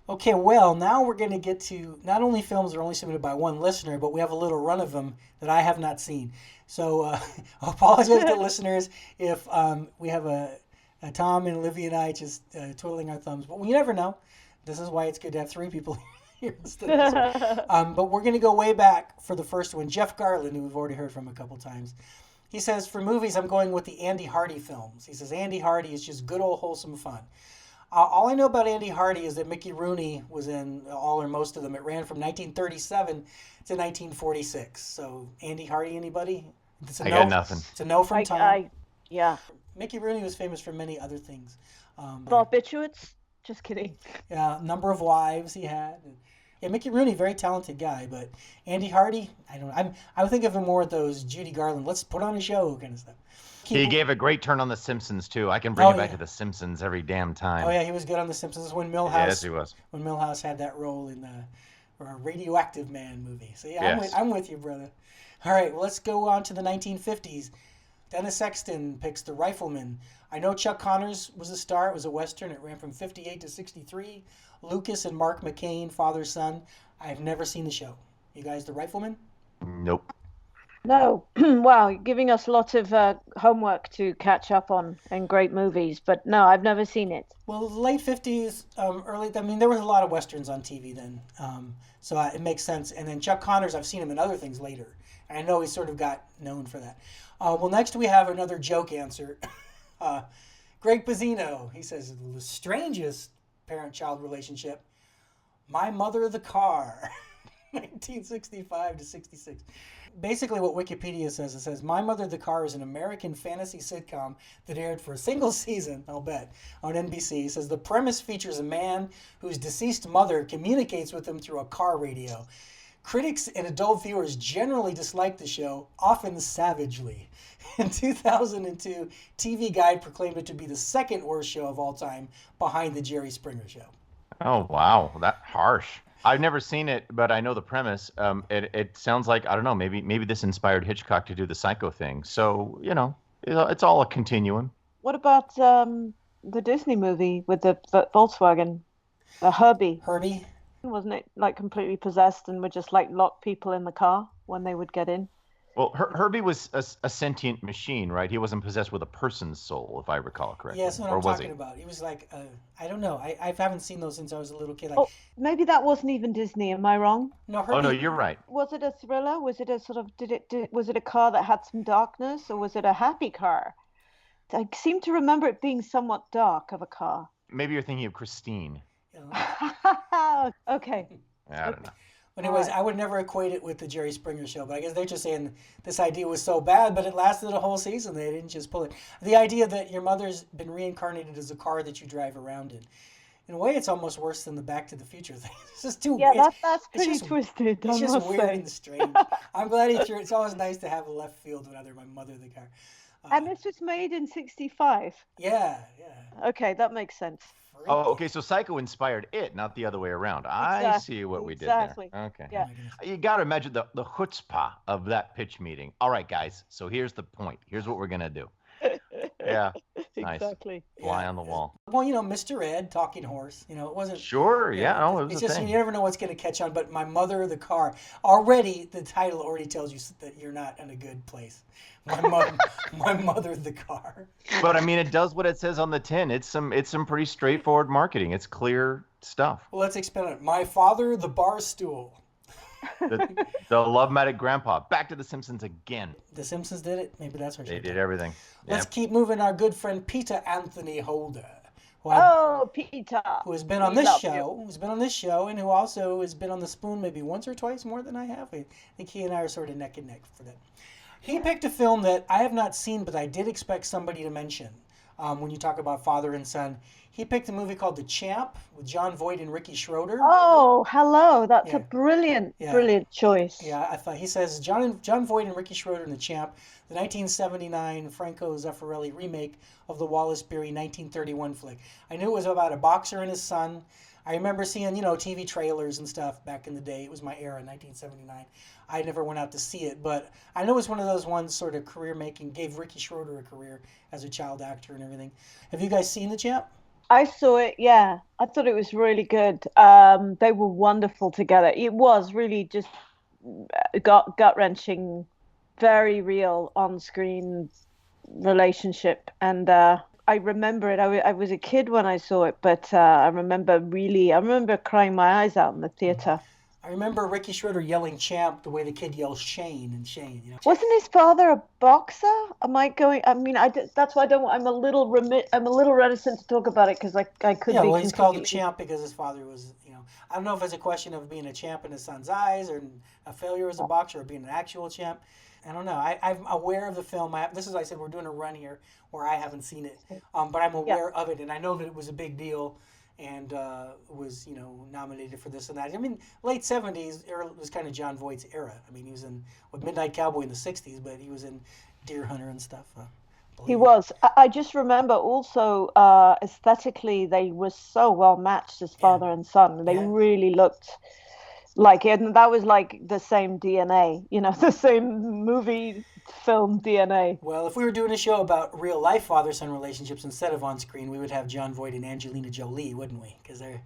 Okay, well, now we're going to get to not only films that are only submitted by one listener, but we have a little run of them that I have not seen. So I apologize to listeners if we have a Tom and Olivia and I just twiddling our thumbs, but we never know. This is why it's good to have three people here instead of us. But we're going to go way back for the first one. Jeff Garland, who we've already heard from a couple times. He says, for movies, I'm going with the Andy Hardy films. He says, Andy Hardy is just good old wholesome fun. All I know about Andy Hardy is that Mickey Rooney was in all or most of them. It ran from 1937 to 1946. So Andy Hardy, anybody? It's a I got no. nothing. It's a no from Tom. Yeah. Mickey Rooney was famous for many other things. Barbiturates? Just kidding. Yeah, number of wives he had. Yeah, Mickey Rooney, very talented guy, but Andy Hardy, I don't know. I would think of him more at those Judy Garland, let's put on a show kind of stuff. He gave a great turn on The Simpsons, too. I can bring it back to The Simpsons every damn time. Oh, yeah, he was good on The Simpsons when Milhouse. Yes, he was. When Milhouse had that role in the Radioactive Man movie. So, yeah, Yes. I'm with you, brother. All right, well, let's go on to the 1950s. Dennis Sexton picks The Rifleman. I know Chuck Connors was a star. It was a Western. It ran from 58 to 63. Lucas and Mark McCain, father, son. I've never seen the show. You guys, The Rifleman? Nope. No. Wow, you're giving us lots of homework to catch up on and great movies, but no, I've never seen it. Well, late 50s, early, I mean, there was a lot of Westerns on TV then. So it makes sense. And then Chuck Connors, I've seen him in other things later. And I know he sort of got known for that. Well, next we have another joke answer. Greg Pizzino, he says, the strangest parent-child relationship. My Mother the Car, 1965 to 66. Basically what Wikipedia says, it says, My Mother the Car is an American fantasy sitcom that aired for a single season, I'll bet, on NBC. It says the premise features a man whose deceased mother communicates with him through a car radio. Critics and adult viewers generally dislike the show, often savagely. In 2002, TV Guide proclaimed it to be the second worst show of all time, behind The Jerry Springer Show. Oh, wow. That harsh. I've never seen it, but I know the premise. It sounds like, I don't know, maybe this inspired Hitchcock to do the Psycho thing. So, it's all a continuum. What about the Disney movie with the Volkswagen, the Herbie? Herbie? Wasn't it like completely possessed and would just like lock people in the car when they would get in? Well, Herbie was a sentient machine, right? He wasn't possessed with a person's soul, if I recall correctly. Yes, what or I'm was talking he? about. He was like, I don't know. I haven't seen those since I was a little kid. Oh, maybe that wasn't even Disney. Am I wrong? No, Oh, no, Herbie. you're right. Was it a thriller? Was it a sort of was it a car that had some darkness, or was it a happy car? I seem to remember it being somewhat dark of a car. Maybe you're thinking of Christine. Okay. I don't know. But anyways, I would never equate it with the Jerry Springer Show. But I guess they're just saying this idea was so bad, but it lasted a whole season. They didn't just pull it. The idea that your mother's been reincarnated as a car that you drive around in a way, it's almost worse than the Back to the Future thing. It's just too. Yeah, it's, that's it's pretty just, twisted. It's I just must weird say. and strange. I'm glad he threw. It's always nice to have a left field when other my mother the car. And this was made in 65. Yeah. Okay, that makes sense. Oh, okay. So Psycho inspired it, not the other way around. I see what we did there. Exactly. Okay. Yeah. You got to imagine the chutzpah of that pitch meeting. All right, guys. So here's the point. Here's what we're gonna do. Yeah. Nice. Exactly. Fly on the wall. Well, Mr. Ed, talking horse. It wasn't. Sure. Yeah. No, it was It's a just thing. you never know what's going to catch on. But my mother, the car. Already, the title already tells you that you're not in a good place. My mother, the car. But I mean, it does what it says on the tin. It's some pretty straightforward marketing. It's clear stuff. Well, let's expand on it. My father, the bar stool. The Love-Matic Grandpa. Back to The Simpsons again. The Simpsons did it. Maybe that's what They did everything. Let's keep moving. Our good friend Peter Anthony Holder, Peter. who has been on this show, and who also has been on The Spoon maybe once or twice more than I have. I think he and I are sort of neck and neck for that. He picked a film that I have not seen, but I did expect somebody to mention when you talk about father and son. He picked a movie called The Champ with John Voight and Ricky Schroeder. Oh, hello. That's a brilliant choice. Yeah, I thought he says John Voight and Ricky Schroeder in The Champ, the 1979 Franco Zeffirelli remake of the Wallace Beery 1931 flick. I knew it was about a boxer and his son. I remember seeing, TV trailers and stuff back in the day. It was my era, 1979. I never went out to see it, but I know it was one of those ones sort of career making, gave Ricky Schroeder a career as a child actor and everything. Have you guys seen The Champ? I saw it, yeah. I thought it was really good. They were wonderful together. It was really just gut-wrenching, very real on-screen relationship. And I remember it. I was a kid when I saw it, but I remember crying my eyes out in the theater. I remember Ricky Schroeder yelling "champ" the way the kid yells "Shane" and Shane. You know? Wasn't his father a boxer? Am I going? I mean, that's why I don't. I'm a little reticent to talk about it because I could Yeah, be well, he's called a completely. champ because his father was, I don't know if it's a question of being a champ in his son's eyes or a failure as a boxer or being an actual champ. I don't know. I'm aware of the film. This is, I said, we're doing a run here where I haven't seen it, but I'm aware of it, and I know that it was a big deal and was, nominated for this and that. I mean, late 70s was kind of John Voight's era. I mean, he was in Midnight Cowboy in the 60s, but he was in Deer Hunter and stuff. He was. I just remember also aesthetically they were so well matched as father and son. They really looked like it, and that was like the same DNA, the same movie film DNA. Well, if we were doing a show about real life father-son relationships instead of on screen, we would have Jon Voight and Angelina Jolie, wouldn't we? Because they're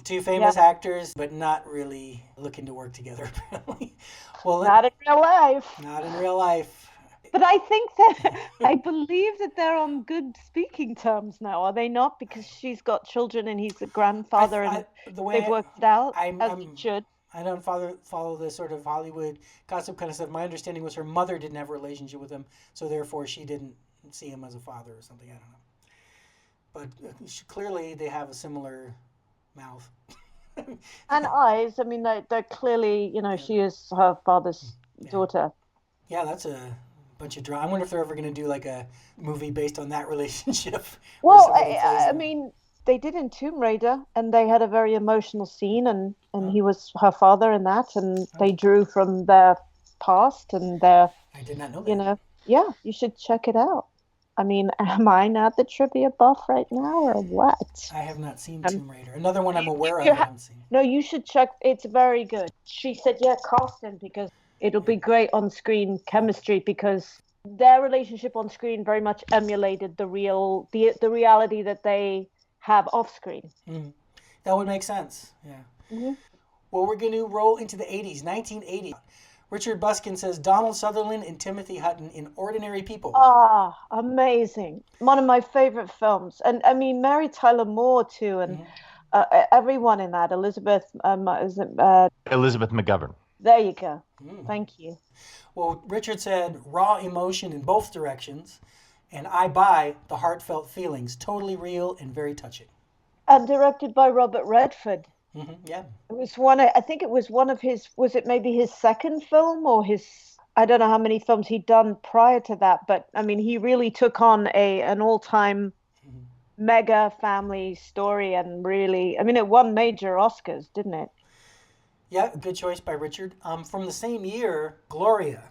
two famous actors, but not really looking to work together apparently. Well, not in real life. Not in real life. But I think that I believe that they're on good speaking terms now, are they not? Because she's got children and he's a grandfather, and they've worked it out as it should. I don't follow this sort of Hollywood gossip kind of stuff. My understanding was her mother didn't have a relationship with him, so therefore she didn't see him as a father or something. I don't know. But clearly they have a similar mouth. And eyes. I mean, they're clearly, she is her father's daughter. Yeah, that's a bunch of drama. I wonder if they're ever going to do like a movie based on that relationship. Well, I mean, they did in Tomb Raider, and they had a very emotional scene, and he was her father in that, and they drew from their past and their. I did not know that. Yeah, you should check it out. I mean, am I not the trivia buff right now, or what? I have not seen Tomb Raider. Another one I'm aware of. I haven't seen. No, you should check. It's very good. She said, "Yeah, cast him because it'll be great on-screen chemistry because their relationship on screen very much emulated the reality that they have off-screen." Mm. That would make sense. Yeah. Mm-hmm. Well, we're going to roll into the 80s, 1980. Richard Buskin says Donald Sutherland and Timothy Hutton in Ordinary People. Ah, amazing. One of my favorite films. And I mean, Mary Tyler Moore too, and everyone in that. Elizabeth McGovern. There you go. Thank you. Well, Richard said raw emotion in both directions, and I buy the heartfelt feelings, totally real and very touching. And directed by Robert Redford. Mm-hmm, yeah. It was I think it was one of his, was it maybe his second film or I don't know how many films he'd done prior to that, but I mean, he really took on an all-time mega family story and really, I mean, it won major Oscars, didn't it? Yeah, good choice by Richard. From the same year, Gloria.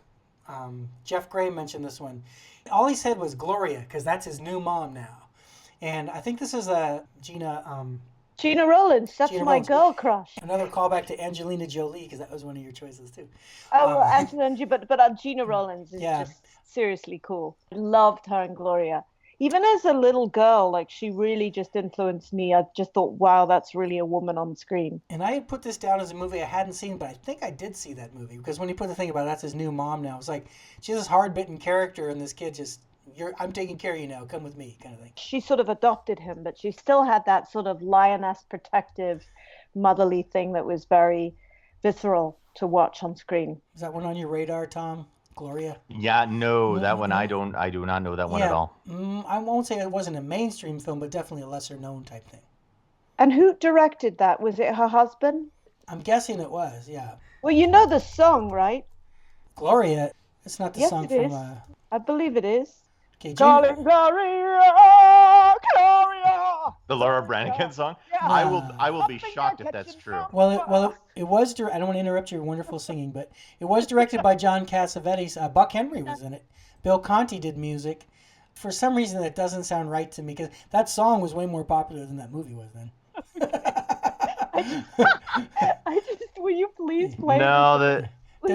Jeff Gray mentioned this one. All he said was Gloria because that's his new mom now. And I think this is Gina Rowlands, that's Gina my Rowlands. girl crush. Another callback to Angelina Jolie because that was one of your choices too. Oh, Angelina, but Gina Rowlands is just seriously cool. I loved her and Gloria. Even as a little girl, like she really just influenced me. I just thought, wow, that's really a woman on screen. And I had put this down as a movie I hadn't seen, but I think I did see that movie because when you put the thing about that's his new mom now, it's like she's this hard-bitten character and this kid just, I'm taking care of you now, come with me kind of thing. She sort of adopted him, but she still had that sort of lioness protective motherly thing that was very visceral to watch on screen. Is that one on your radar, Tom? Gloria? Yeah, no, that one I do not know that one at all. I won't say it wasn't a mainstream film, but definitely a lesser known type thing. And who directed that? Was it her husband? I'm guessing it was, yeah. Well, you know the song, right? Gloria. It's not the song from... I believe it is. Okay, Gloria, Gloria. The Laura Branigan song? Yeah. I will be shocked if that's true. Well, it was. I don't want to interrupt your wonderful singing, but it was directed by John Cassavetes. Buck Henry was in it. Bill Conti did music. For some reason, that doesn't sound right to me because that song was way more popular than that movie was then. Will you please play? No,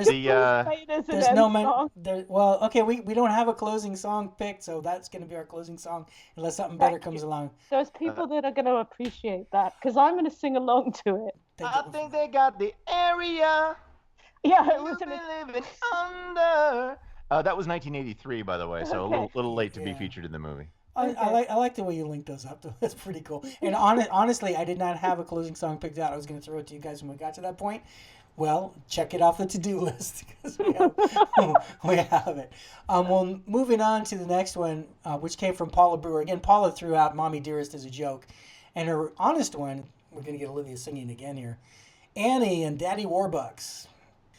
There's no man. Well, okay, we don't have a closing song picked, so that's going to be our closing song unless something better comes along. There's people that are going to appreciate that because I'm going to sing along to it. I think they got the area. Yeah, it was living under. That was 1983, by the way, so Okay. a little late to be featured in the movie. I like the way you linked those up. That's pretty cool. And honestly, I did not have a closing song picked out. I was going to throw it to you guys when we got to that point. Well, check it off the to-do list because we have it. Well, moving on to the next one, which came from Paula Brewer. Again, Paula threw out "Mommy Dearest" as a joke, and her honest one. We're going to get Olivia singing again here. Annie and Daddy Warbucks.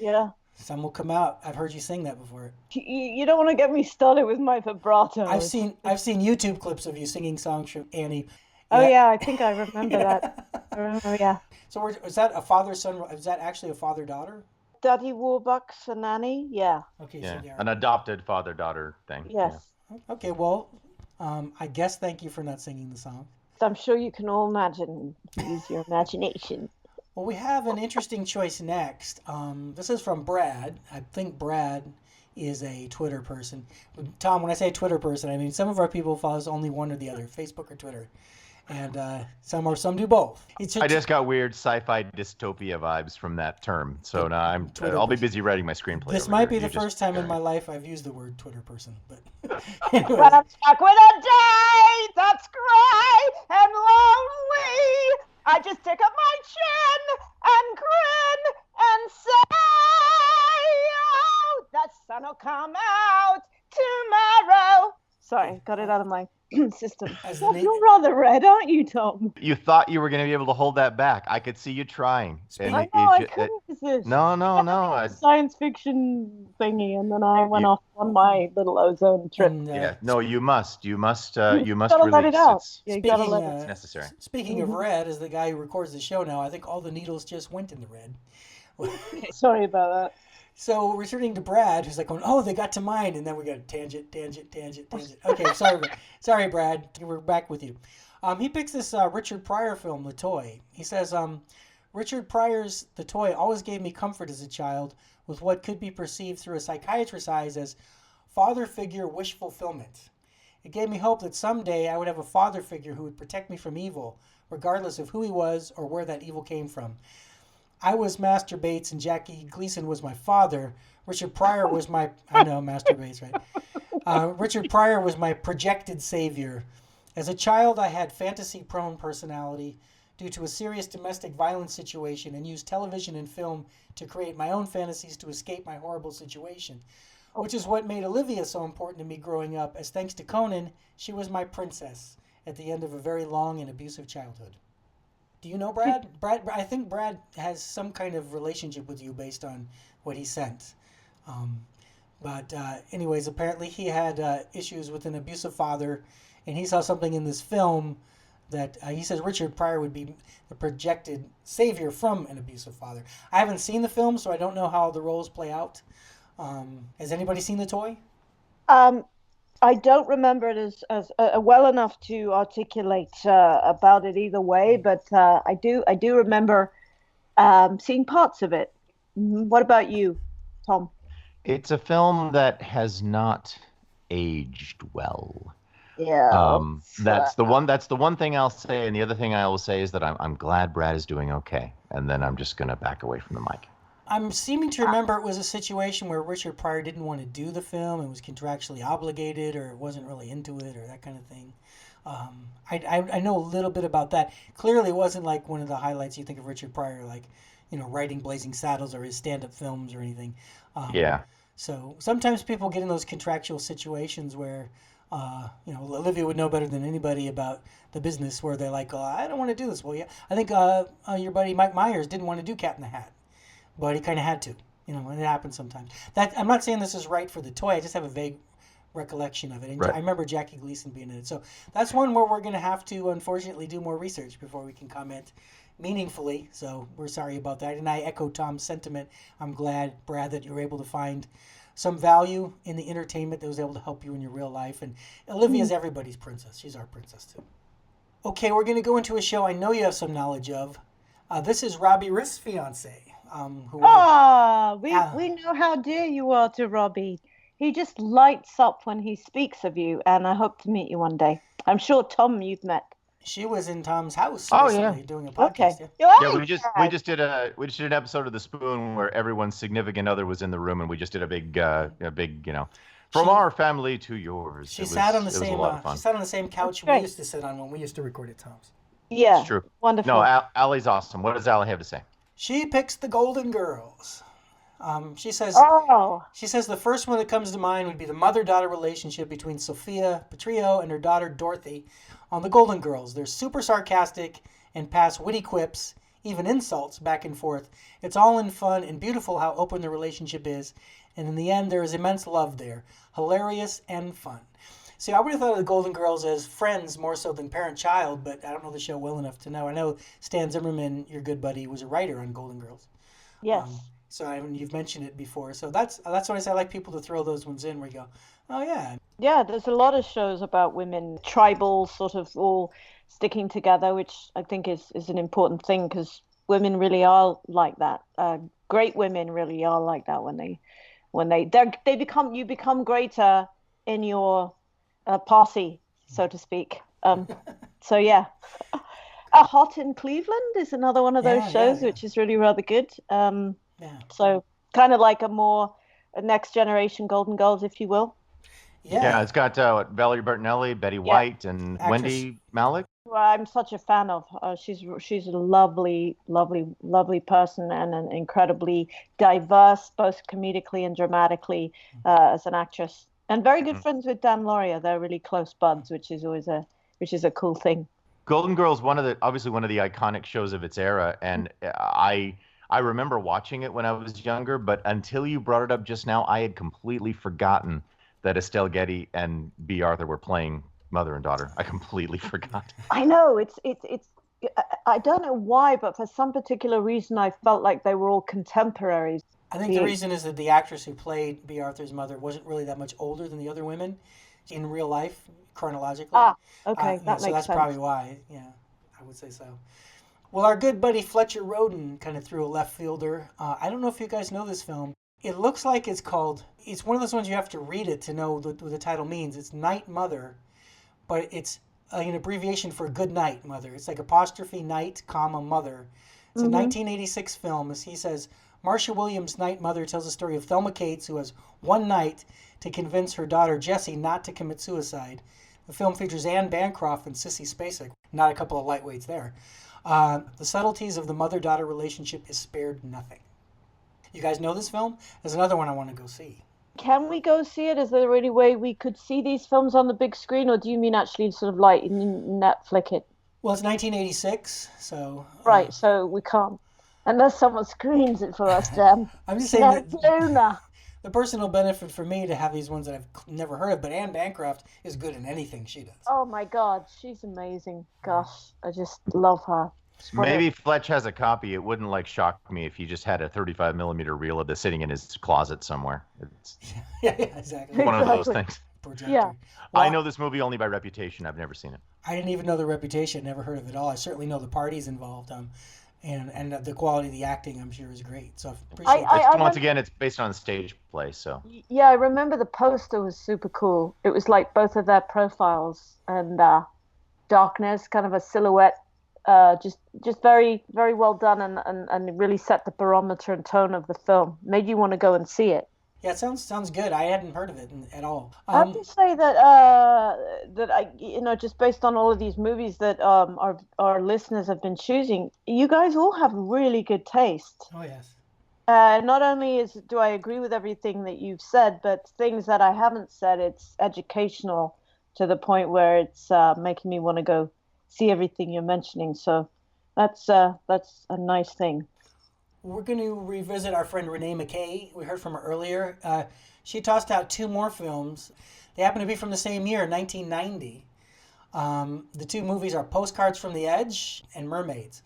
Yeah. Some will come out. I've heard you sing that before. You don't want to get me started with my vibrato. I've seen YouTube clips of you singing songs from Annie. Oh yeah, I think I remember that. I remember, yeah. So is that a father-son? Is that actually a father-daughter? Daddy Warbucks and Annie, yeah. Okay, Yeah, so they are. an adopted father-daughter thing. Yes. Yeah. Okay, well, I guess thank you for not singing the song. I'm sure you can all imagine. Use your imagination. Well, we have an interesting choice next. This is from Brad. I think Brad is a Twitter person. Tom, when I say Twitter person, I mean some of our people follow us only one or the other, Facebook or Twitter. And some do both. I just got weird sci-fi dystopia vibes from that term. So now I'll be busy writing my screenplay. This might be the first time in my life I've used the word Twitter person. But anyways. When I'm stuck with a day that's gray and lonely, I just stick up my chin and grin and say, oh, the sun will come out tomorrow. Sorry, got it out of my system. You're rather red, aren't you, Tom? You thought you were going to be able to hold that back. I could see you trying. I know, I couldn't resist. No. Science fiction thingy, and then I went off on my little ozone trip. No, you must. You must gotta release let it out. It's, You gotta let it. it's necessary. Speaking of red, as the guy who records the show now, I think all the needles just went in the red. Sorry about that. So returning to Brad, who's like going, "Oh, they got to mine," and then we got tangent. Okay, sorry, Brad. We're back with you. He picks this Richard Pryor film, The Toy. He says, Richard Pryor's The Toy always gave me comfort as a child with what could be perceived through a psychiatrist's eyes as father figure wish fulfillment. It gave me hope that someday I would have a father figure who would protect me from evil, regardless of who he was or where that evil came from. I was Master Bates and Jackie Gleason was my father. Richard Pryor was my... I know, Master Bates, right? Richard Pryor was my projected savior. As a child, I had fantasy-prone personality due to a serious domestic violence situation and used television and film to create my own fantasies to escape my horrible situation, which is what made Olivia so important to me growing up, as thanks to Conan, she was my princess at the end of a very long and abusive childhood. Do you know Brad? I think Brad has some kind of relationship with you based on what he sent. But anyways, apparently he had issues with an abusive father, and he saw something in this film that he says Richard Pryor would be the projected savior from an abusive father. I haven't seen the film, so I don't know how the roles play out. Has anybody seen The Toy? I don't remember it as well enough to articulate about it either way, but I do remember seeing parts of it. What about you, Tom? It's a film that has not aged well. Yeah. That's the one thing I'll say, and the other thing I will say is that I'm glad Brad is doing okay, and then I'm just gonna back away from the mic. I'm seeming to remember it was a situation where Richard Pryor didn't want to do the film and was contractually obligated, or wasn't really into it, or that kind of thing. I know a little bit about that. Clearly, it wasn't like one of the highlights you think of Richard Pryor, like, writing Blazing Saddles or his stand-up films or anything. Yeah. So sometimes people get in those contractual situations where, Olivia would know better than anybody about the business, where they're like, I don't want to do this. Well, yeah, I think your buddy Mike Myers didn't want to do Cat in the Hat, but he kind of had to, and it happens sometimes. I'm not saying this is right for The Toy. I just have a vague recollection of it. And right. I remember Jackie Gleason being in it. So that's one where we're going to have to, unfortunately, do more research before we can comment meaningfully. So we're sorry about that. And I echo Tom's sentiment. I'm glad, Brad, that you were able to find some value in the entertainment that was able to help you in your real life. And Olivia's everybody's princess. She's our princess, too. Okay, we're going to go into a show I know you have some knowledge of. This is Robbie Rist's fiance. who We know how dear you are to Robbie. He just lights up when he speaks of you, and I hope to meet you one day. I'm sure Tom you've met. she was in Tom's house Oh yeah. recently doing a Okay. podcast. Yeah. Yeah, we just did an episode of The Spoon where everyone's significant other was in the room, and we just did a big from our family to yours. She sat on the it was same. a lot of fun. She sat on the same couch we great. used to sit on when we used to record at Tom's. Yeah, It's true. wonderful. No, Allie's awesome. What does Allie have to say? She picks the Golden Girls. She says the first one that comes to mind would be the mother-daughter relationship between Sophia Petrillo and her daughter Dorothy on the Golden Girls. They're super sarcastic and pass witty quips, even insults back and forth. It's all in fun and beautiful how open the relationship is. And in the end, there is immense love there. Hilarious and fun. See, I would have thought of the Golden Girls as friends more so than parent-child, but I don't know the show well enough to know. I know Stan Zimmerman, your good buddy, was a writer on Golden Girls. Yes. You've mentioned it before. So that's what I say. I like people to throw those ones in where you go, oh, yeah. Yeah, there's a lot of shows about women, tribal, sort of all sticking together, which I think is an important thing because women really are like that. Great women really are like that you become greater in your party, so to speak. So yeah, A Hot in Cleveland is another one of those shows, which is really rather good. So kind of like a next generation Golden Girls, if you will. Yeah, it's got Valerie Bertinelli, Betty White, and Actress. Wendy Malick. Well, I'm such a fan of her. She's a lovely, lovely, lovely person and an incredibly diverse, both comedically and dramatically, as an actress. And very good friends with Dan Olivia. They're really close buds, which is always a cool thing. Golden Girls, obviously one of the iconic shows of its era, and I remember watching it when I was younger, but until you brought it up just now, I had completely forgotten that Estelle Getty and B. Arthur were playing mother and daughter. I completely forgot. I know it's I don't know why, but for some particular reason, I felt like they were all contemporaries. I think the reason is that the actress who played B. Arthur's mother wasn't really that much older than the other women in real life, chronologically. Okay, that makes sense. So that's probably why. Yeah, I would say so. Well, our good buddy Fletcher Roden kind of threw a left fielder. I don't know if you guys know this film. It looks like it's one of those ones you have to read it to know what the title means. It's Night Mother, but it's an abbreviation for Good Night Mother. It's like apostrophe night, comma, mother. It's a 1986 film. As he says, Marcia Williams' Night Mother tells the story of Thelma Cates, who has one night to convince her daughter Jessie not to commit suicide. The film features Anne Bancroft and Sissy Spacek. Not a couple of lightweights there. The subtleties of the mother-daughter relationship is spared nothing. You guys know this film? There's another one I want to go see. Can we go see it? Is there any way we could see these films on the big screen, or do you mean actually sort of like Netflix it? Well, it's 1986, so... Right, so we can't. Unless someone screens it for us, Dan. I'm just saying that the personal benefit for me to have these ones that I've never heard of, but Anne Bancroft is good in anything she does. Oh my God, she's amazing. Gosh, I just love her. Maybe Fletch has a copy. It wouldn't shock me if he just had a 35 millimeter reel of this sitting in his closet somewhere. It's yeah, exactly. One of those things. Projector. Yeah. Well, I know this movie only by reputation. I've never seen it. I didn't even know the reputation. Never heard of it at all. I certainly know the parties involved. And the quality of the acting, I'm sure, is great. So I appreciate that. Once again, it's based on a stage play. So yeah, I remember the poster was super cool. It was like both of their profiles and darkness, kind of a silhouette. Just very, very well done and really set the barometer and tone of the film. Made you want to go and see it. Yeah, it sounds good. I hadn't heard of it at all. I have to say that I just based on all of these movies that our listeners have been choosing, you guys all have really good taste. Oh yes. Not only do I agree with everything that you've said, but things that I haven't said, it's educational to the point where it's making me want to go see everything you're mentioning. So that's a nice thing. We're going to revisit our friend Renee McKay. We heard from her earlier. She tossed out two more films. They happen to be from the same year, 1990. The two movies are Postcards from the Edge and Mermaids.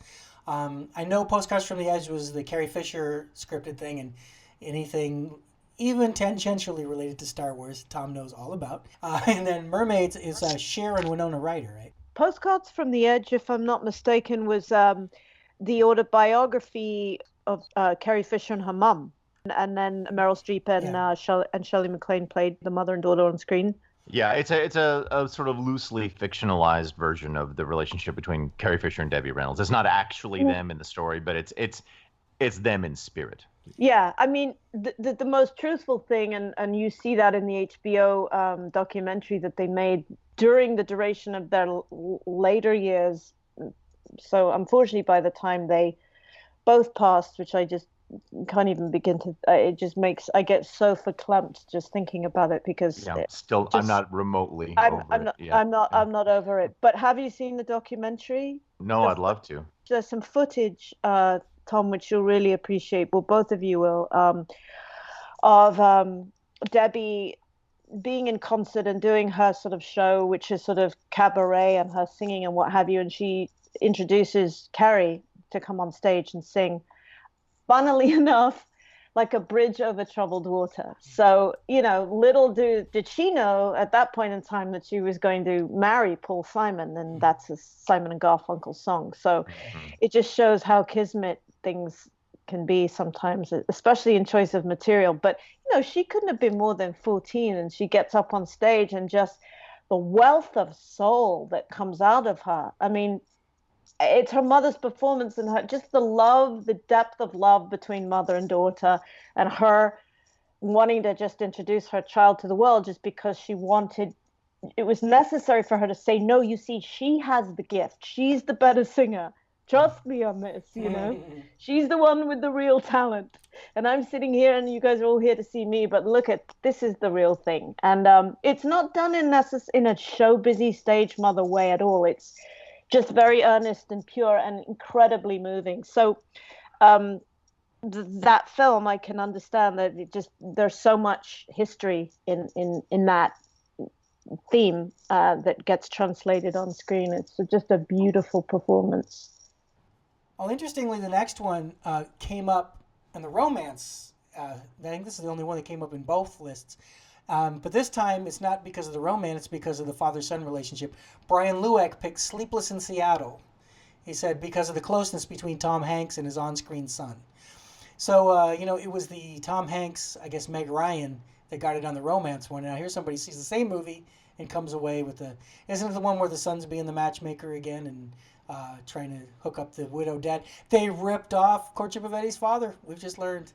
I know Postcards from the Edge was the Carrie Fisher scripted thing, and anything even tangentially related to Star Wars, Tom knows all about. And then Mermaids is Cher and Winona Ryder, right? Postcards from the Edge, if I'm not mistaken, was the autobiography of Carrie Fisher and her mum, and then Meryl Streep and Shirley MacLaine played the mother and daughter on screen. Yeah, it's a sort of loosely fictionalized version of the relationship between Carrie Fisher and Debbie Reynolds. It's not actually them in the story, but it's them in spirit. Yeah, I mean, the most truthful thing, and you see that in the HBO documentary that they made during the duration of their later years. So unfortunately, by the time they both passed, which I just can't even begin to, it just makes, I get so verklempt just thinking about it, because I'm not remotely over it yet. I'm not over it. But have you seen the documentary? No, I'd love to. There's some footage, Tom, which you'll really appreciate. Well, both of you will, of Debbie being in concert and doing her sort of show, which is sort of cabaret, and her singing and what have you. And she introduces Carrie to come on stage and sing, funnily enough, like a bridge over troubled water. So, little did she know at that point in time that she was going to marry Paul Simon, and that's a Simon and Garfunkel song. So it just shows how kismet things can be sometimes, especially in choice of material. But, she couldn't have been more than 14, and she gets up on stage, and just the wealth of soul that comes out of her. I mean, it's her mother's performance, and her, just the love, the depth of love between mother and daughter, and her wanting to just introduce her child to the world just because she wanted, it was necessary for her to say, no, you see, she has the gift. She's the better singer. Trust me on this, She's the one with the real talent. And I'm sitting here, and you guys are all here to see me, but look at, this is the real thing. And it's not done in a show busy stage mother way at all. It's just very earnest and pure and incredibly moving. So that film, I can understand that there's so much history in that theme that gets translated on screen. It's just a beautiful performance. Well, interestingly, the next one came up in the romance. I think this is the only one that came up in both lists. But this time, it's not because of the romance, it's because of the father-son relationship. Brian Lueck picked Sleepless in Seattle. He said because of the closeness between Tom Hanks and his on-screen son. So, it was the Tom Hanks, I guess Meg Ryan, that got it on the romance one. And I hear somebody sees the same movie and comes away with isn't it the one where the son's being the matchmaker again and trying to hook up the widowed dad? They ripped off Courtship of Eddie's Father. We've just learned.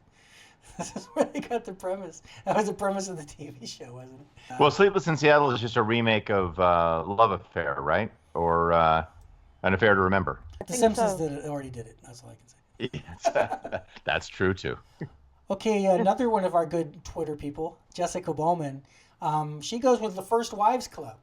This is where they got the premise. That was the premise of the TV show, wasn't it? Well, Sleepless in Seattle is just a remake of Love Affair, right? Or An Affair to Remember. The Simpsons already did it. That's all I can say. Yes, that's true, too. Okay, another one of our good Twitter people, Jessica Bowman, she goes with the First Wives Club.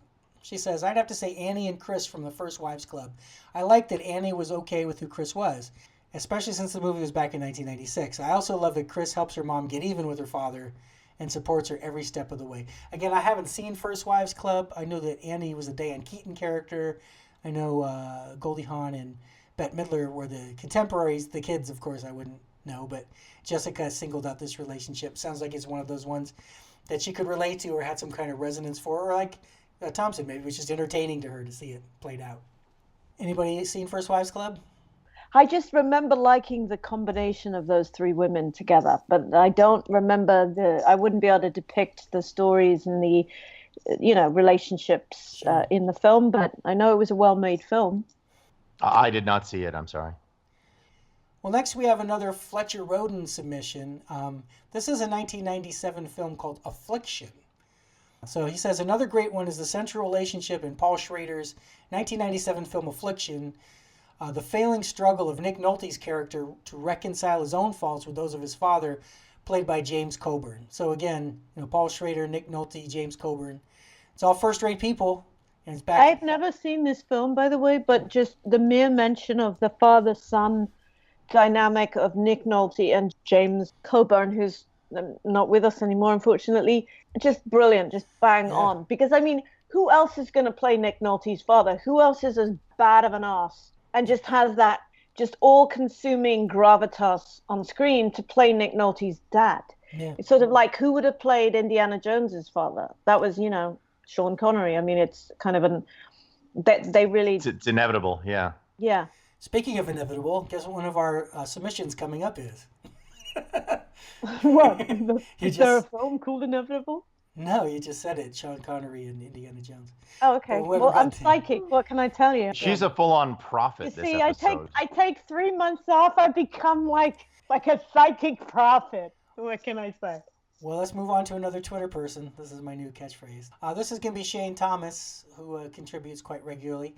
She says, I'd have to say Annie and Chris from the First Wives Club. I liked that Annie was okay with who Chris was, especially since the movie was back in 1996. I also love that Chris helps her mom get even with her father and supports her every step of the way. Again, I haven't seen First Wives Club. I know that Annie was a Diane Keaton character. I know Goldie Hawn and Bette Midler were the contemporaries. The kids, of course, I wouldn't know, but Jessica singled out this relationship. Sounds like it's one of those ones that she could relate to or had some kind of resonance for, or like Tom said, maybe it was just entertaining to her to see it played out. Anybody seen First Wives Club? I just remember liking the combination of those three women together, but I don't remember I wouldn't be able to depict the stories and the, relationships in the film, but I know it was a well-made film. I did not see it. I'm sorry. Well, next we have another Fletcher Roden submission. This is a 1997 film called Affliction. So he says, another great one is the central relationship in Paul Schrader's 1997 film Affliction, the failing struggle of Nick Nolte's character to reconcile his own faults with those of his father, played by James Coburn. So again, Paul Schrader, Nick Nolte, James Coburn. It's all first-rate people. And it's back. I've never seen this film, by the way, but just the mere mention of the father-son dynamic of Nick Nolte and James Coburn, who's not with us anymore, unfortunately, just brilliant, just bang on. Because, who else is going to play Nick Nolte's father? Who else is as bad of an ass and just has that just all-consuming gravitas on screen to play Nick Nolte's dad? Yeah. It's sort of like, who would have played Indiana Jones's father? That was, Sean Connery. It's kind of they really... It's inevitable, yeah. Yeah. Speaking of inevitable, guess what one of our submissions coming up is? What? You Is there a just film called Inevitable? no, you just said it. Sean Connery and Indiana Jones. Oh, But okay. we haven't Well, I'm gotten to. psychic. What can I tell you? She's a full-on You prophet this see, I take episode. I take 3 months off. I become like a psychic prophet. What can I say? Well, let's move on to another Twitter person. This is my new catchphrase. This is going to be Shane Thomas, who contributes quite regularly.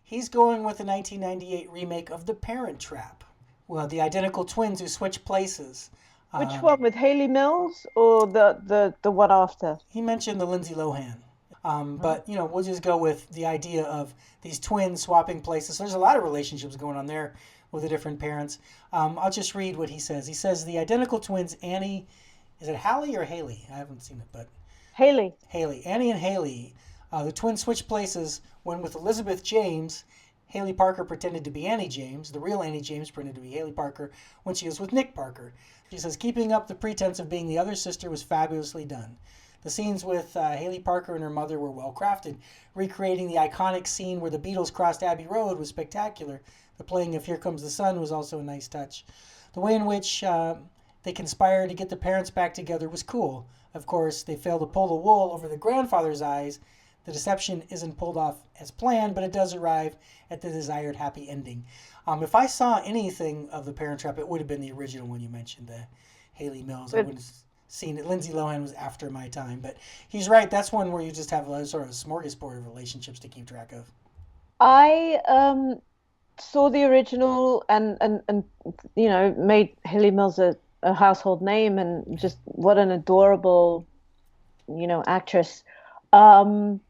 He's going with the 1998 remake of The Parent Trap. Well, the identical twins who switch places. Which one, with Haley Mills or the one after? He mentioned the Lindsay Lohan. But, we'll just go with the idea of these twins swapping places. So there's a lot of relationships going on there with the different parents. I'll just read what he says. He says the identical twins, Annie, is it Hallie or Haley? I haven't seen it, but Haley. Annie and Haley, the twins switched places when with Elizabeth James, Haley Parker pretended to be Annie James. The real Annie James pretended to be Haley Parker when she was with Nick Parker. She says, keeping up the pretense of being the other sister was fabulously done. The scenes with Haley Parker and her mother were well crafted. Recreating the iconic scene where the Beatles crossed Abbey Road was spectacular. The playing of Here Comes the Sun was also a nice touch. The way in which they conspired to get the parents back together was cool. Of course, they failed to pull the wool over the grandfather's eyes. The deception isn't pulled off as planned, but it does arrive at the desired happy ending. If I saw anything of The Parent Trap, it would have been the original one you mentioned, the Haley Mills. I wouldn't have seen it. Lindsay Lohan was after my time, but he's right. That's one where you just have a sort of smorgasbord of relationships to keep track of. I saw the original and made Haley Mills a household name, and just what an adorable actress, and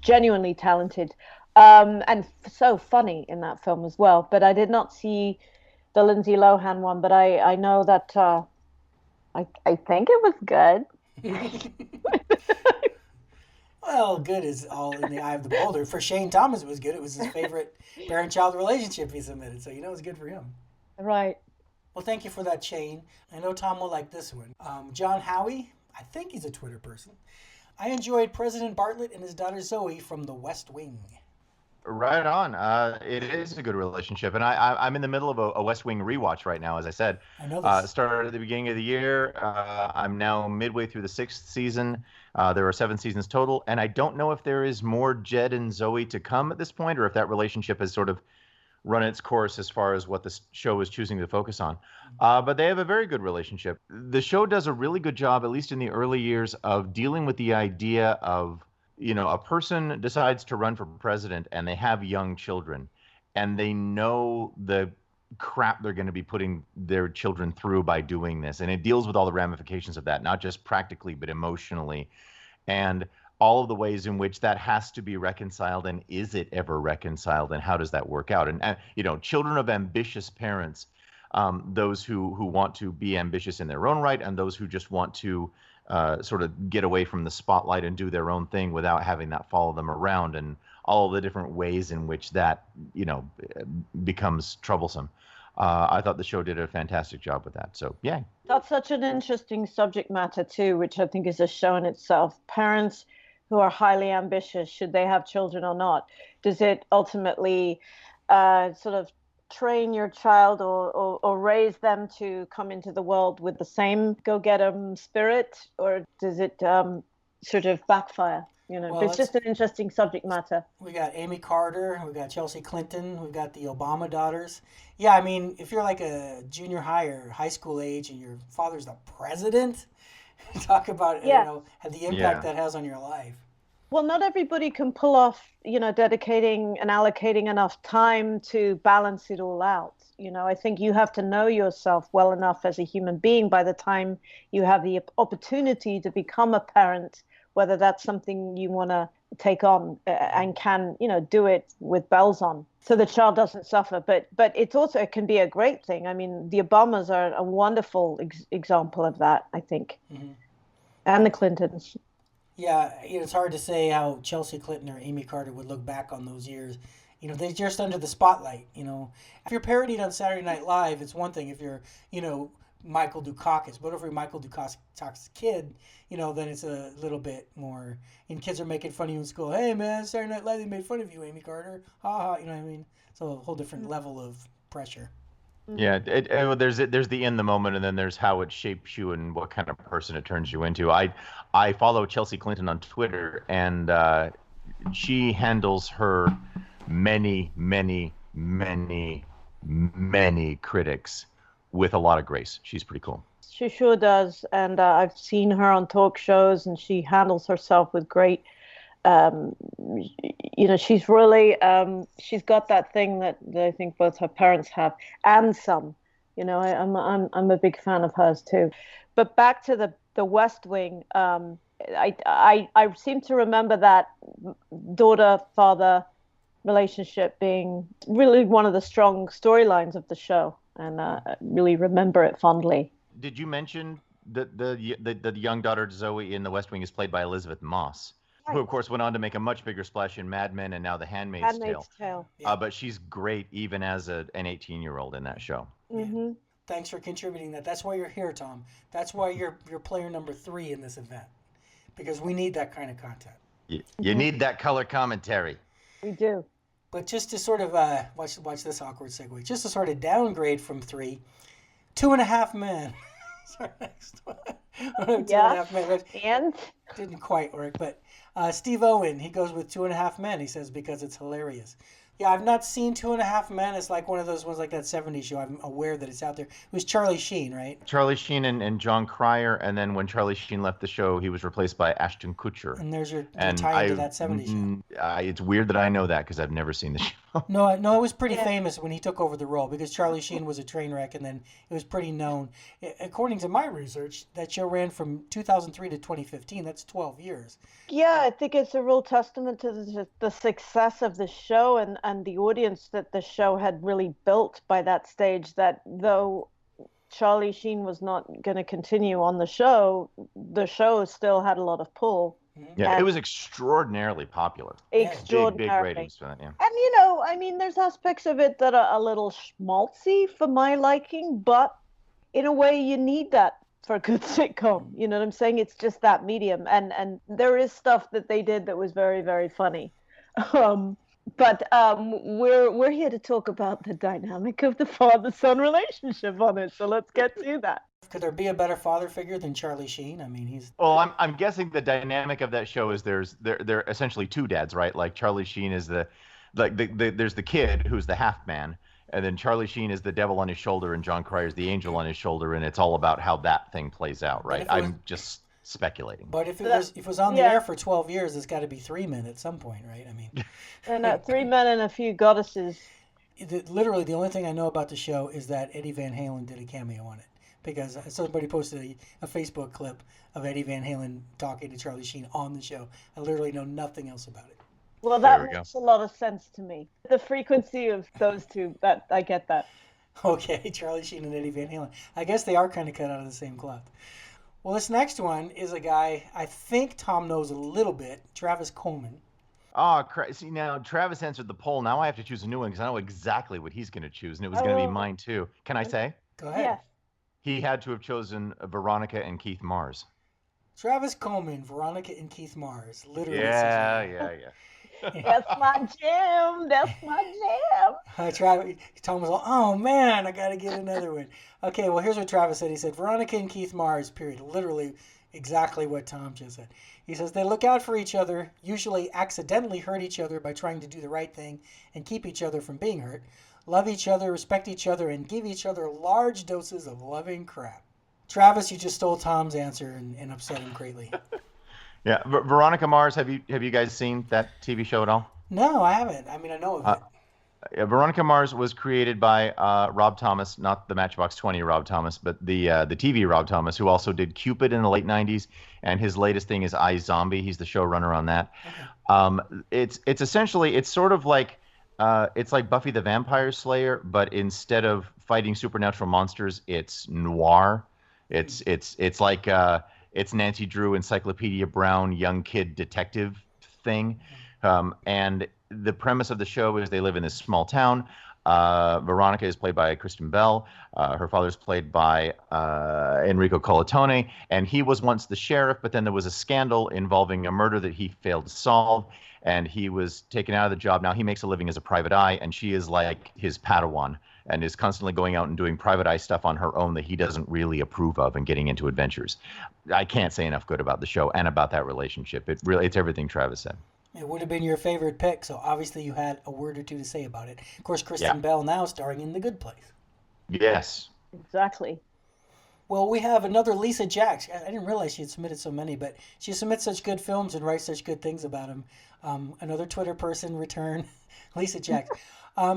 genuinely talented, and so funny in that film as well. But I did not see the Lindsay Lohan one, but I know that I think it was good. Well, good is all in the eye of the beholder. For Shane Thomas, it was good. It was his favorite parent-child relationship he submitted, so it's good for him. Right. Well, thank you for that, Shane. I know Tom will like this one. John Howie, I think he's a Twitter person. I enjoyed President Bartlett and his daughter Zoe from The West Wing. Right on. It is a good relationship, and I'm in the middle of a West Wing rewatch right now. As I said, I know this. Started at the beginning of the year. I'm now midway through the 6th season. There are 7 seasons total, and I don't know if there is more Jed and Zoe to come at this point, or if that relationship has sort of run its course as far as what the show is choosing to focus on. But they have a very good relationship. The show does a really good job, at least in the early years, of dealing with the idea of, a person decides to run for president and they have young children and they know the crap they're going to be putting their children through by doing this. And it deals with all the ramifications of that, not just practically, but emotionally. And all of the ways in which that has to be reconciled, and is it ever reconciled, and how does that work out? And children of ambitious parents, those who want to be ambitious in their own right, and those who just want to sort of get away from the spotlight and do their own thing without having that follow them around, and all the different ways in which that becomes troublesome. I thought the show did a fantastic job with that. So yeah, that's such an interesting subject matter too, which I think is a show in itself. Parents who are highly ambitious, should they have children or not? Does it ultimately sort of train your child or raise them to come into the world with the same go-get-'em spirit, or does it sort of backfire? Well, it's just an interesting subject matter. We got Amy Carter, we got Chelsea Clinton, we've got the Obama daughters. Yeah, I mean, if you're like a junior high or high school age and your father's the president, talk about the impact that has on your life. Well, not everybody can pull off, dedicating and allocating enough time to balance it all out. I think you have to know yourself well enough as a human being by the time you have the opportunity to become a parent, whether that's something you want to take on and can, do it with bells on, so the child doesn't suffer. But it can be a great thing. I mean, the Obamas are a wonderful example of that, I think, and the Clintons. Yeah, it's hard to say how Chelsea Clinton or Amy Carter would look back on those years. They're just under the spotlight. If you're parodied on Saturday Night Live, it's one thing. If you're, Michael Dukakis. But if you're Michael Dukakis' kid, then it's a little bit more. And kids are making fun of you in school. Hey man, Saturday Night Live, they made fun of you, Amy Carter. Ha ha. You know what I mean? So a whole different level of pressure. Yeah, there's the in the moment, and then there's how it shapes you and what kind of person it turns you into. I follow Chelsea Clinton on Twitter, and she handles her many, many, many, many critics with a lot of grace. She's pretty cool. She sure does, and I've seen her on talk shows, and she handles herself with great. She's really she's got that thing that I think both her parents have, and some. I'm a big fan of hers too. But back to the West Wing, I seem to remember that daughter-father relationship being really one of the strong storylines of the show, and really remember it fondly. Did you mention that the young daughter Zoe in the West Wing is played by Elizabeth Moss? Right. Who, of course, went on to make a much bigger splash in Mad Men and now The Handmaid's Tale. Yeah. But she's great even as an 18-year-old in that show. Mm-hmm. Thanks for contributing that. That's why you're here, Tom. That's why you're player number 3 in this event, because we need that kind of content. You need that color commentary. We do. But just to sort of watch this awkward segue, just to sort of downgrade from 3, 2.5 Men. Sorry, next one. 2.5 Men. And didn't quite work, but Steve Owen, he goes with 2.5 Men. He says because it's hilarious. Yeah, I've not seen 2.5 Men. It's like one of those ones like that 70s show. I'm aware that it's out there. It was Charlie Sheen, right? Charlie Sheen and John Cryer, and then when Charlie Sheen left the show, he was replaced by Ashton Kutcher. And there's your tie to that 70s show. It's weird that I know that because I've never seen the show. No, it was pretty famous when he took over the role because Charlie Sheen was a train wreck, and then it was pretty known. According to my research, that show ran from 2003 to 2015. That's 12 years. Yeah, I think it's a real testament to the success of the show and the audience that the show had really built by that stage, that though Charlie Sheen was not going to continue on the show still had a lot of pull. Yeah, and it was extraordinarily popular. Extraordinarily. Big ratings for that, yeah. And, there's aspects of it that are a little schmaltzy for my liking, but in a way you need that for a good sitcom. You know what I'm saying? It's just that medium. And there is stuff that they did that was very, very funny. But we're here to talk about the dynamic of the father-son relationship on it. So let's get to that. Could there be a better father figure than Charlie Sheen? I mean, he's. Well, I'm guessing the dynamic of that show is there are essentially two dads, right? Like Charlie Sheen is there's the kid who's the half man, and then Charlie Sheen is the devil on his shoulder, and John Cryer's the angel on his shoulder, and it's all about how that thing plays out, right? I'm just speculating. But if it was on the air for 12 years, it's got to be 3 men at some point, right? I mean, and 3 men and a few goddesses. Literally, the only thing I know about the show is that Eddie Van Halen did a cameo on it, because somebody posted a Facebook clip of Eddie Van Halen talking to Charlie Sheen on the show. I literally know nothing else about it. Well, that makes a lot of sense to me. The frequency of those two, that I get that. Okay, Charlie Sheen and Eddie Van Halen. I guess they are kind of cut out of the same cloth. Well, this next one is a guy I think Tom knows a little bit, Travis Coleman. Oh, see, now Travis answered the poll. Now I have to choose a new one because I know exactly what he's going to choose, and it was going to be mine too. Can I say? Go ahead. Yes. He had to have chosen Veronica and Keith Mars. Travis Coleman, Veronica and Keith Mars. Literally. Yeah. That's my jam. That's my jam. Tom was like, oh man, I got to get another one. Okay, well, here's what Travis said. He said, Veronica and Keith Mars, period. Literally exactly what Tom just said. He says, they look out for each other, usually accidentally hurt each other by trying to do the right thing and keep each other from being hurt. Love each other, respect each other, and give each other large doses of loving crap. Travis, you just stole Tom's answer and upset him greatly. Yeah, Veronica Mars. Have you guys seen that TV show at all? No, I haven't. I mean, I know of it. Veronica Mars was created by Rob Thomas, not the Matchbox 20 Rob Thomas, but the TV Rob Thomas, who also did Cupid in the late 90s, and his latest thing is iZombie. He's the showrunner on that. Okay. It's essentially, it's sort of like it's like Buffy the Vampire Slayer, but instead of fighting supernatural monsters, it's noir. It's like it's Nancy Drew Encyclopedia Brown young kid detective thing, and the premise of the show is they live in this small town. Veronica is played by Kristen Bell. Her father's played by Enrico Colantoni, and he was once the sheriff, but then there was a scandal involving a murder that he failed to solve, and he was taken out of the job. Now he makes a living as a private eye, and she is like his Padawan and is constantly going out and doing private eye stuff on her own that he doesn't really approve of and getting into adventures. I can't say enough good about the show and about that relationship. It's everything Travis said. It would have been your favorite pick, so obviously you had a word or two to say about it. Of course, Kristen Bell now starring in The Good Place. Yes. Exactly. Well, we have another Lisa Jacks. I didn't realize she had submitted so many, but she submits such good films and writes such good things about them. Another Twitter person return, Lisa Jacks.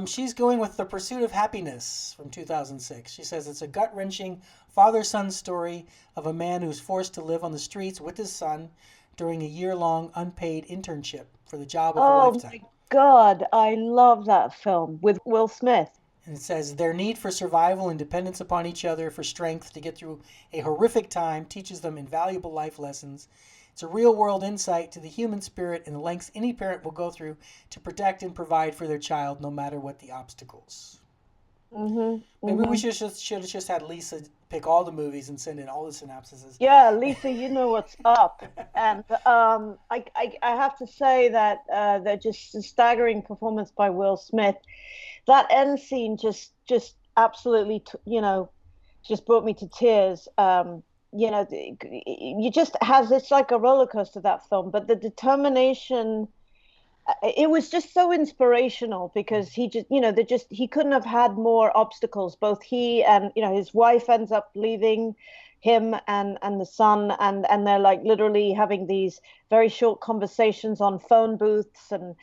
She's going with The Pursuit of Happiness from 2006. She says it's a gut-wrenching father-son story of a man who's forced to live on the streets with his son during a year-long unpaid internship for the job of a lifetime. Oh my God, I love that film with Will Smith. And it says their need for survival and dependence upon each other for strength to get through a horrific time teaches them invaluable life lessons. It's a real-world insight to the human spirit and the lengths any parent will go through to protect and provide for their child, no matter what the obstacles. Maybe we should have just had Lisa pick all the movies and send in all the synopsises. Yeah, Lisa, you know what's up. And I have to say that they're just a staggering performance by Will Smith. That end scene just absolutely, just brought me to tears. You just has, it's like a roller coaster, that film, but the determination, it was just so inspirational because he couldn't have had more obstacles. Both he and, his wife ends up leaving him and the son, and they're like literally having these very short conversations on phone booths, and,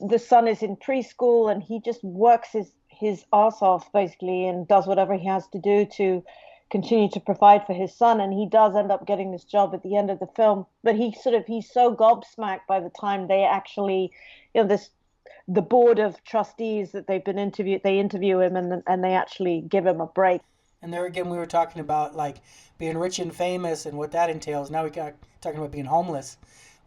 the son is in preschool and he just works his ass off basically and does whatever he has to do to continue to provide for his son. And he does end up getting this job at the end of the film, but he's so gobsmacked by the time they actually, the board of trustees that they interview him and they actually give him a break. And there again, we were talking about like being rich and famous and what that entails. Now we got talking about being homeless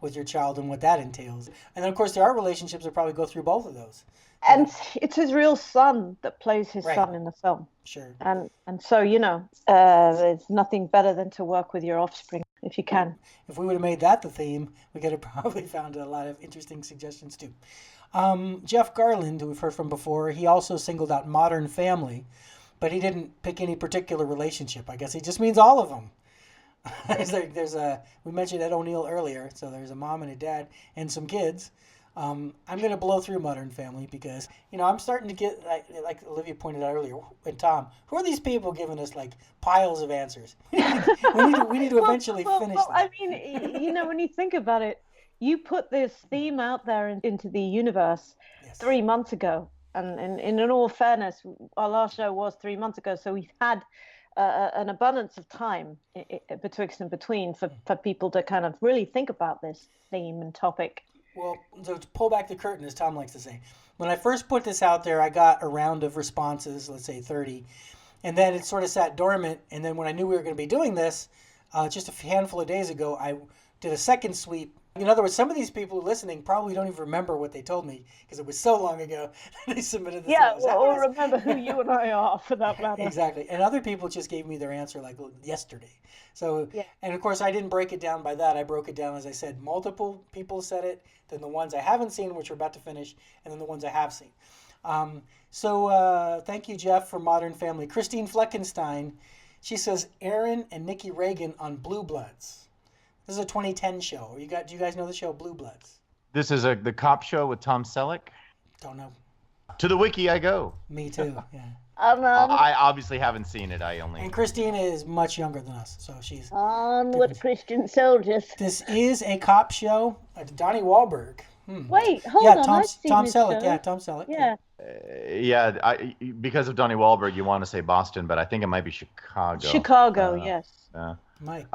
with your child and what that entails. And then of course there are relationships that probably go through both of those. And it's his real son that plays his Right. son in the film. Sure. And so, there's nothing better than to work with your offspring if you can. If we would have made that the theme, we could have probably found a lot of interesting suggestions too. Jeff Garland, who we've heard from before, he also singled out Modern Family, but he didn't pick any particular relationship. I guess he just means all of them. We mentioned Ed O'Neill earlier, so there's a mom and a dad and some kids. I'm going to blow through Modern Family because, I'm starting to get, like Olivia pointed out earlier, and Tom, who are these people giving us, like, piles of answers? We need to eventually finish that. I mean, when you think about it, you put this theme out there into the universe 3 months ago. And in all fairness, our last show was 3 months ago, so we've had an abundance of time betwixt and between for people to kind of really think about this theme and topic. Well, so to pull back the curtain, as Tom likes to say, when I first put this out there, I got a round of responses, let's say 30, and then it sort of sat dormant. And then when I knew we were going to be doing this, just a handful of days ago, I did a second sweep. In other words, some of these people listening probably don't even remember what they told me because it was so long ago they submitted this. Yeah, or remember who you and I are for that matter. Exactly. And other people just gave me their answer like yesterday. So, And of course, I didn't break it down by that. I broke it down, as I said, multiple people said it, then the ones I haven't seen, which we're about to finish, and then the ones I have seen. So thank you, Jeff, for Modern Family. Christine Fleckenstein, she says Aaron and Nikki Reagan on Blue Bloods. This is a 2010 show. Do you guys know the show Blue Bloods? This is the cop show with Tom Selleck. Don't know. To the wiki I go. Me too. Yeah. I obviously haven't seen it. And Christine is much younger than us, so she's onward, Christian soldiers. This is a cop show. Donnie Wahlberg. Wait, hold on. Tom Selleck. Show. Yeah, Tom Selleck. Yeah. Because of Donnie Wahlberg, you want to say Boston, but I think it might be Chicago. Chicago, yes. Mike.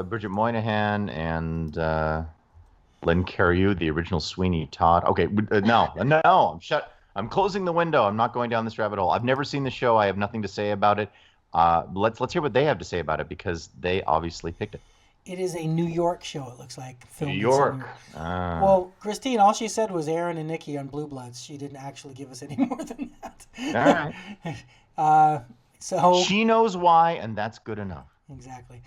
Bridget Moynihan and Len Cariou, the original Sweeney Todd. Okay, no, I'm closing the window. I'm not going down this rabbit hole. I've never seen the show. I have nothing to say about it. Let's hear what they have to say about it because they obviously picked it. It is a New York show, it looks like. New Filmed in York. Well, Christine, all she said was Aaron and Nikki on Blue Bloods. She didn't actually give us any more than that. All right. So She knows why, and that's good enough. exactly.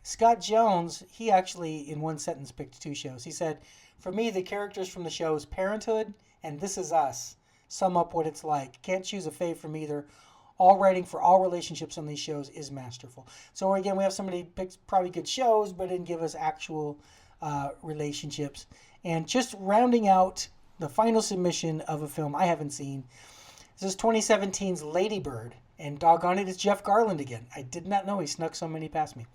Scott Jones, he actually, in one sentence, picked 2 shows. He said, "For me, the characters from the shows Parenthood and This Is Us sum up what it's like. Can't choose a fave from either. All writing for all relationships on these shows is masterful." So again, we have somebody who picked probably good shows, but didn't give us actual relationships. And just rounding out the final submission of a film I haven't seen. This is 2017's Lady Bird. And doggone it, it's Jeff Garland again. I did not know he snuck so many past me.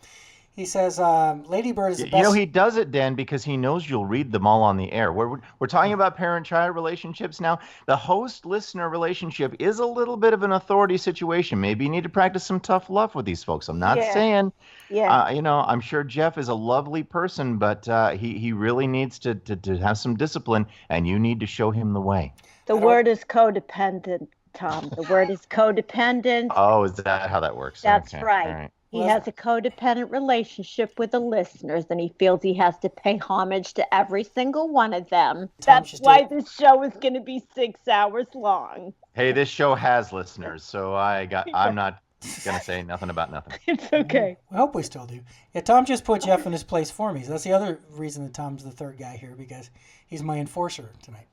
He says, Lady Bird is the best. You know, he does it, Dan, because he knows you'll read them all on the air. We're talking about parent-child relationships now. The host-listener relationship is a little bit of an authority situation. Maybe you need to practice some tough love with these folks. I'm not saying, I'm sure Jeff is a lovely person, but he really needs to have some discipline, and you need to show him the way. The word is codependent, Tom. The word is codependent. Oh, is that how that works? That's okay. right. All right. He has a codependent relationship with the listeners, and he feels he has to pay homage to every single one of them. That's why this show is going to be 6 hours long. Hey, this show has listeners, so I'm not going to say nothing about nothing. It's okay. I hope we still do. Yeah, Tom just put Jeff in his place for me. So that's the other reason that Tom's the third guy here, because he's my enforcer tonight.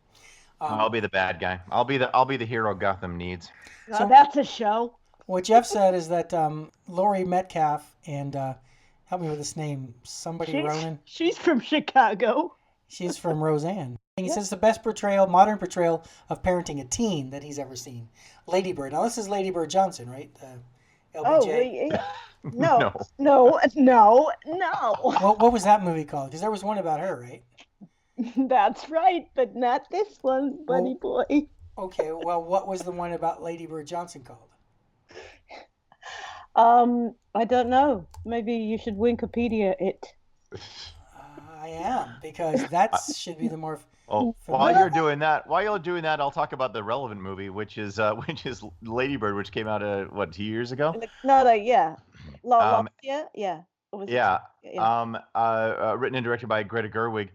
I'll be the bad guy. I'll be the hero Gotham needs. So that's a show. What Jeff said is that Laurie Metcalf and help me with this name, Ronan. She's from Chicago. She's from Roseanne. He says the best modern portrayal of parenting a teen that he's ever seen. Lady Bird. Now this is Lady Bird Johnson, right? LBJ. No. What was that movie called? Because there was one about her, right? That's right, but not this one, buddy boy. Okay, well, what was the one about Lady Bird Johnson called? I don't know. Maybe you should Wikipedia it. I am, because that should be the more. While you're doing that, I'll talk about the relevant movie, which is Lady Bird, which came out 2 years ago. Yeah. Written and directed by Greta Gerwig,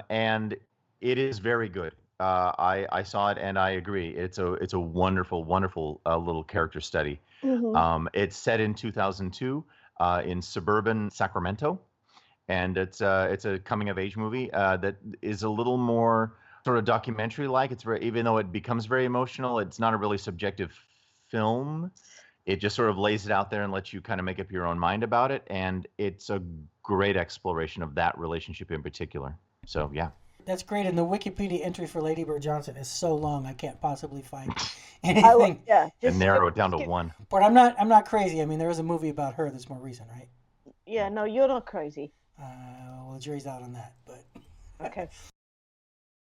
and it is very good. I saw it and I agree. It's a wonderful, wonderful little character study. Mm-hmm. It's set in 2002 in suburban Sacramento, and it's a coming of age movie that is a little more sort of documentary-like. Even though it becomes very emotional, it's not a really subjective film. It just sort of lays it out there and lets you kind of make up your own mind about it, and it's a great exploration of that relationship in particular. So yeah. That's great, and the Wikipedia entry for Lady Bird Johnson is so long I can't possibly find anything. And narrow it down to one. But I'm not crazy. I mean, there is a movie about her that's more recent, right? Yeah, no, you're not crazy. Well, the jury's out on that, but okay.